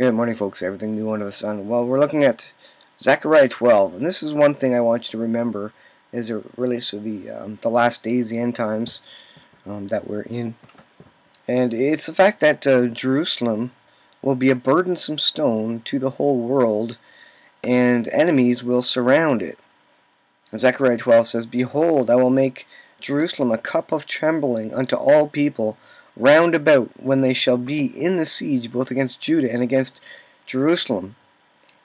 Good morning, folks. Everything new under the sun. Well, we're looking at Zechariah 12, and this is one thing I want you to remember as it relates to the last days, the end times that we're in. And it's the fact that Jerusalem will be a burdensome stone to the whole world, and enemies will surround it. Zechariah 12 says, "Behold, I will make Jerusalem a cup of trembling unto all people round about, when they shall be in the siege both against Judah and against Jerusalem.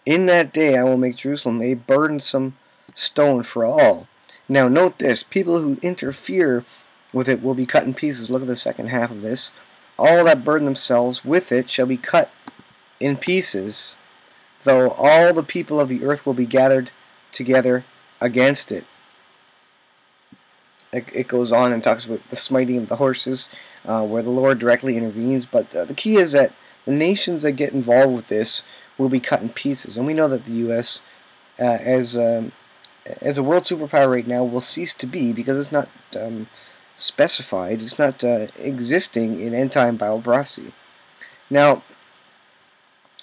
In that day I will make Jerusalem a burdensome stone for all." Now note this, people who interfere with it will be cut in pieces. Look at the second half of this. "All that burden themselves with it shall be cut in pieces, though all the people of the earth will be gathered together against it." It goes on and talks about the smiting of the horses, where the Lord directly intervenes. But the key is that the nations that get involved with this will be cut in pieces. And we know that the U.S., as a world superpower right now, will cease to be because it's not specified, it's not existing in end-time Bible prophecy. Now,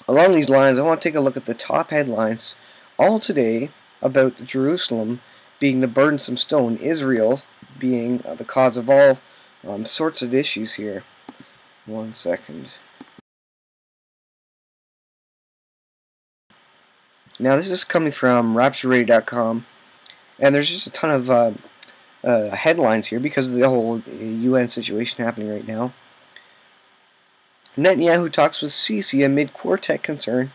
along these lines, I want to take a look at the top headlines all today about Jerusalem being the burdensome stone, Israel being the cause of all sorts of issues here. 1 second. Now this is coming from raptureradio.com, and there's just a ton of headlines here because of the whole UN situation happening right now. Netanyahu talks with Sisi amid quartet concern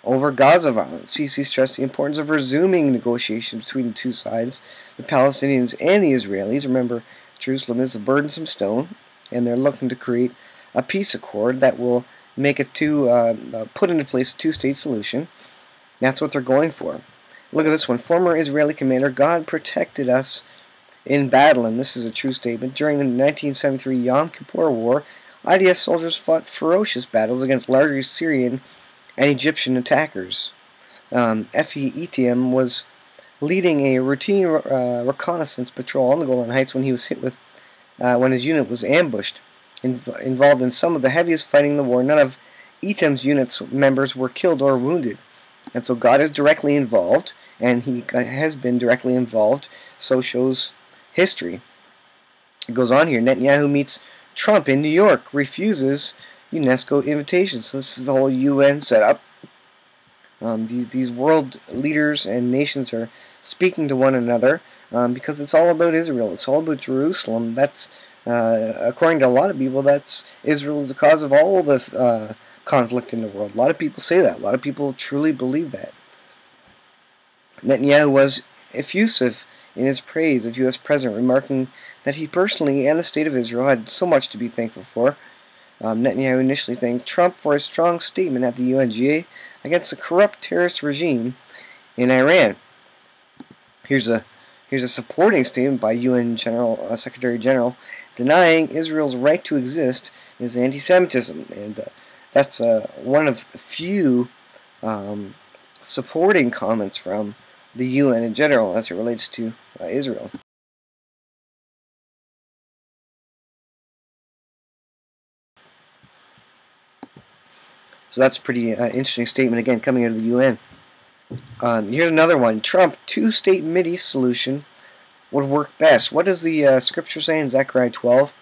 over Gaza violence. Sisi stressed the importance of resuming negotiations between the two sides, the Palestinians and the Israelis. Remember, Jerusalem is a burdensome stone, and they're looking to create a peace accord that will make it put into place a two-state solution. That's what they're going for. Look at this one. Former Israeli commander, "God protected us in battle," and this is a true statement. "During the 1973 Yom Kippur War, IDF soldiers fought ferocious battles against largely Syrian and Egyptian attackers." FEETM was leading a routine reconnaissance patrol on the Golan Heights when he was hit with, when his unit was ambushed. Involved in some of the heaviest fighting in the war, none of ETM's unit's members were killed or wounded. And so God is directly involved, and he has been directly involved, so shows history. It goes on here. Netanyahu meets Trump in New York, refuses UNESCO invitation. So this is the whole UN setup. These world leaders and nations are speaking to one another because it's all about Israel. It's all about Jerusalem. That's according to a lot of people, that's Israel is the cause of all the conflict in the world. A lot of people say that. A lot of people truly believe that. Netanyahu was effusive in his praise of U.S. President, remarking that he personally and the state of Israel had so much to be thankful for. Netanyahu initially thanked Trump for his strong statement at the UNGA against the corrupt terrorist regime in Iran. Here's a supporting statement by UN Secretary General denying Israel's right to exist is anti-Semitism, and that's one of few supporting comments from the UN in general as it relates to Israel. So that's a pretty interesting statement, again, coming out of the UN. Here's another one. Trump, two-state Mideast solution would work best. What does the scripture say in Zechariah 12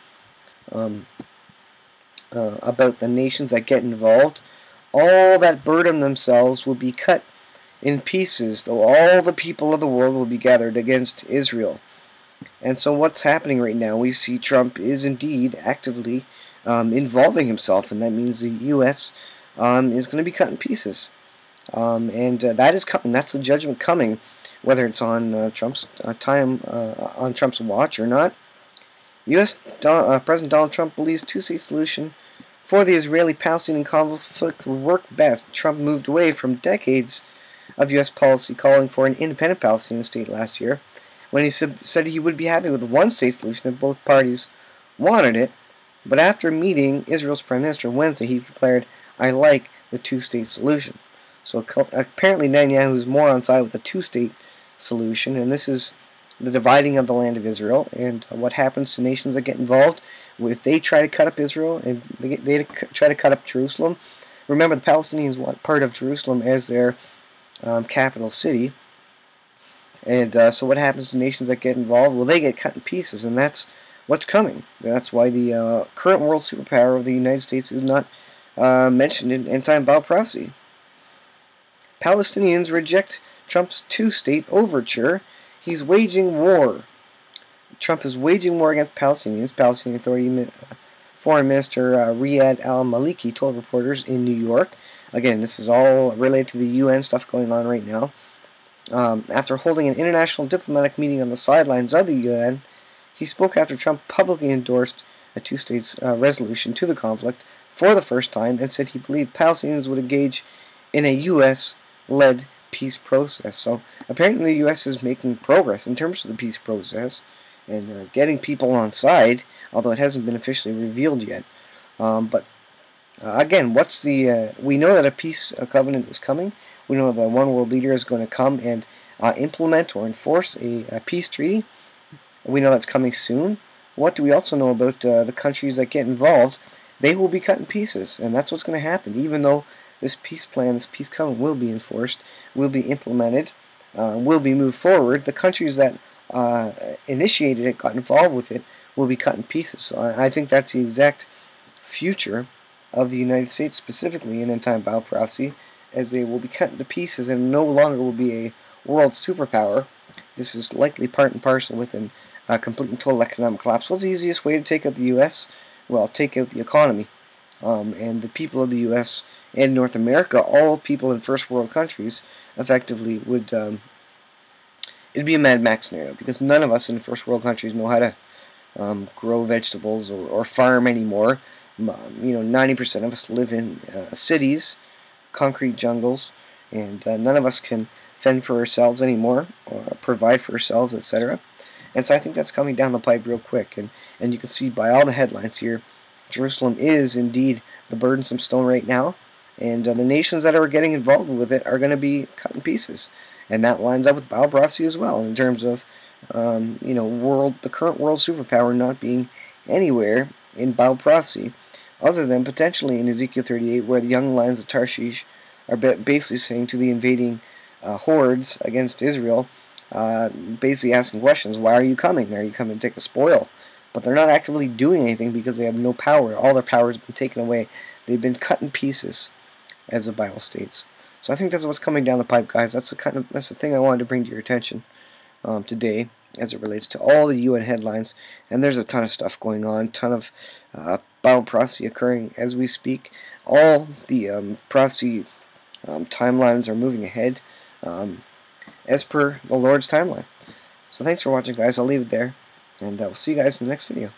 about the nations that get involved? "All that burden themselves will be cut in pieces, though all the people of the world will be gathered against Israel." And so what's happening right now? We see Trump is indeed actively involving himself, and that means the U.S. Is going to be cut in pieces. And that is coming. That's the judgment coming, whether it's on Trump's on Trump's watch or not. U.S. President Donald Trump believes two-state solution for the Israeli-Palestinian conflict would work best. Trump moved away from decades of U.S. policy calling for an independent Palestinian state last year, when he said he would be happy with a one-state solution if both parties wanted it. But after meeting Israel's Prime Minister Wednesday, he declared, "I like the two-state solution." So apparently Netanyahu is more on side with the two-state solution, and this is the dividing of the land of Israel, and what happens to nations that get involved. If they try to cut up Israel and they try to cut up Jerusalem, Remember, the Palestinians want part of Jerusalem as their capital city. And so what happens to nations that get involved? Well, they get cut in pieces, and that's what's coming. That's why the current world superpower of the United States is not mentioned in end-time Bible prophecy. Palestinians reject Trump's two-state overture. He's waging war. Trump is waging war against Palestinians. Palestinian Authority Foreign Minister Riyad al-Maliki told reporters in New York. Again, this is all related to the UN stuff going on right now. After holding an international diplomatic meeting on the sidelines of the UN, he spoke after Trump publicly endorsed a two-state resolution to the conflict for the first time and said he believed Palestinians would engage in a U.S.-led peace process. So apparently the U.S. is making progress in terms of the peace process and getting people on side, although it hasn't been officially revealed yet. Again, what's the? We know that a peace covenant is coming. We know that one world leader is going to come and implement or enforce a peace treaty. We know that's coming soon. What do we also know about the countries that get involved? They will be cut in pieces, and that's what's going to happen. Even though this peace plan, this peace covenant will be enforced, will be implemented, will be moved forward, the countries that initiated it, got involved with it, will be cut in pieces. So I think that's the exact future of the United States, specifically in end-time Bible prophecy, as they will be cut into pieces and no longer will be a world superpower. This is likely part and parcel with a complete and total economic collapse. What's the easiest way to take out the U.S.? Well, take out the economy. And the people of the U.S. and North America, all people in first world countries, effectively would, it'd be a Mad Max scenario, because none of us in first world countries know how to grow vegetables or farm anymore. 90% of us live in cities, concrete jungles, and none of us can fend for ourselves anymore, or provide for ourselves, etc. And so I think that's coming down the pipe real quick. And you can see by all the headlines here, Jerusalem is indeed the burdensome stone right now, and the nations that are getting involved with it are going to be cut in pieces. And that lines up with Bible prophecy as well, in terms of the current world superpower not being anywhere in Bible prophecy, other than potentially in Ezekiel 38, where the young lions of Tarshish are basically saying to the invading hordes against Israel, basically asking questions: why are you coming? Are you coming to take a spoil? But they're not actively doing anything because they have no power. All their power has been taken away. They've been cut in pieces, as the Bible states. So I think that's what's coming down the pipe, guys. That's the thing I wanted to bring to your attention today, as it relates to all the UN headlines. And there's a ton of stuff going on, ton of Bible prophecy occurring as we speak. All the prophecy timelines are moving ahead as per the Lord's timeline. So thanks for watching, guys. I'll leave it there, and we'll see you guys in the next video.